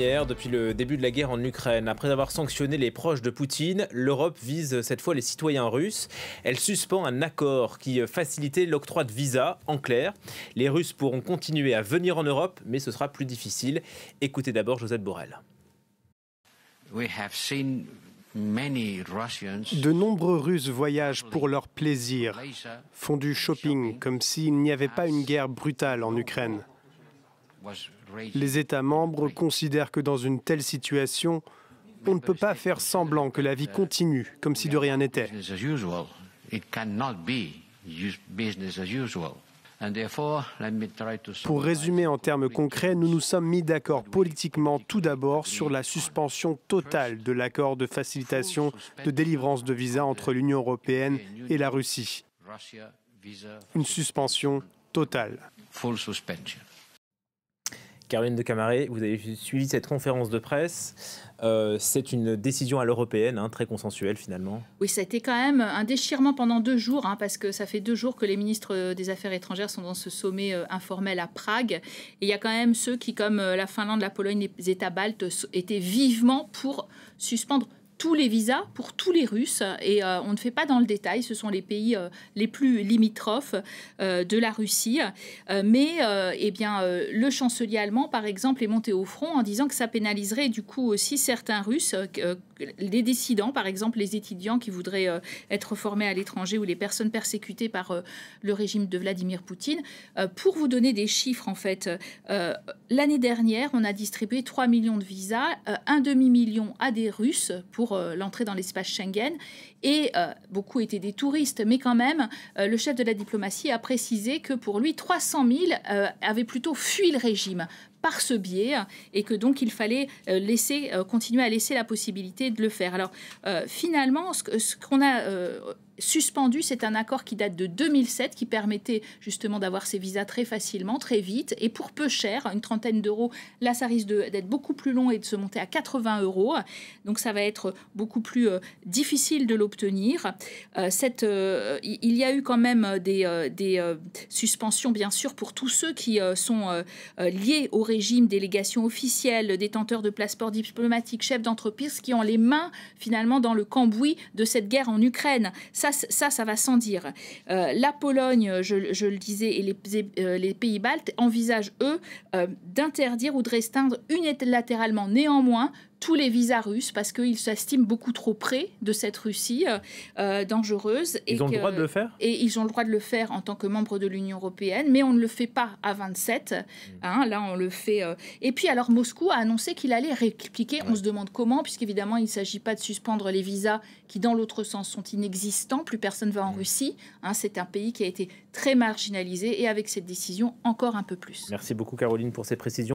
Hier, depuis le début de la guerre en Ukraine, après avoir sanctionné les proches de Poutine, l'Europe vise cette fois les citoyens russes. Elle suspend un accord qui facilitait l'octroi de visas. En clair, les Russes pourront continuer à venir en Europe, mais ce sera plus difficile. Écoutez d'abord Josette Borrell. De nombreux Russes voyagent pour leur plaisir, font du shopping comme s'il n'y avait pas une guerre brutale en Ukraine. Les États membres considèrent que dans une telle situation, on ne peut pas faire semblant que la vie continue comme si de rien n'était. Pour résumer en termes concrets, nous nous sommes mis d'accord politiquement tout d'abord sur la suspension totale de l'accord de facilitation de délivrance de visas entre l'Union européenne et la Russie. Une suspension totale. Caroline de Camaret, vous avez suivi cette conférence de presse. C'est une décision à l'européenne, très consensuelle finalement. Oui, ça a été quand même un déchirement pendant 2 jours, parce que ça fait 2 jours que les ministres des Affaires étrangères sont dans ce sommet informel à Prague. Et il y a quand même ceux qui, comme la Finlande, la Pologne, les États baltes, étaient vivement pour suspendre tous les visas pour tous les Russes, et on ne fait pas dans le détail, ce sont les pays les plus limitrophes de la Russie, mais le chancelier allemand par exemple est monté au front en disant que ça pénaliserait du coup aussi certains Russes, les dissidents par exemple, les étudiants qui voudraient être formés à l'étranger ou les personnes persécutées par le régime de Vladimir Poutine. Pour vous donner des chiffres en fait, l'année dernière on a distribué 3 millions de visas, un demi-million à des Russes pour l'entrée dans l'espace Schengen, et beaucoup étaient des touristes, mais quand même le chef de la diplomatie a précisé que pour lui 300 000 avaient plutôt fui le régime par ce biais, et que donc il fallait continuer à laisser la possibilité de le faire. Alors finalement, ce qu'on a suspendu, c'est un accord qui date de 2007, qui permettait justement d'avoir ces visas très facilement, très vite, et pour peu cher, une trentaine d'euros. Là, ça risque d'être beaucoup plus long et de se monter à 80 euros. Donc ça va être beaucoup plus difficile de l'obtenir. Il y a eu quand même des suspensions, bien sûr, pour tous ceux qui sont liés au régime, délégations officielles, détenteurs de passeports diplomatiques, chefs d'entreprise, qui ont les mains finalement dans le cambouis de cette guerre en Ukraine. Ça va sans dire. La Pologne, je le disais, et les pays baltes envisagent, eux, d'interdire ou de restreindre unilatéralement néanmoins tous les visas russes, parce qu'ils s'estiment beaucoup trop près de cette Russie dangereuse. Ils ont le droit de le faire ? Et ils ont le droit de le faire en tant que membre de l'Union européenne, mais on ne le fait pas à 27. Là, on le fait. Et puis, alors, Moscou a annoncé qu'il allait répliquer. On se demande comment, puisqu'évidemment, il ne s'agit pas de suspendre les visas qui, dans l'autre sens, sont inexistants. Plus personne ne va en Russie. C'est un pays qui a été très marginalisé, et avec cette décision, encore un peu plus. Merci beaucoup, Caroline, pour ces précisions.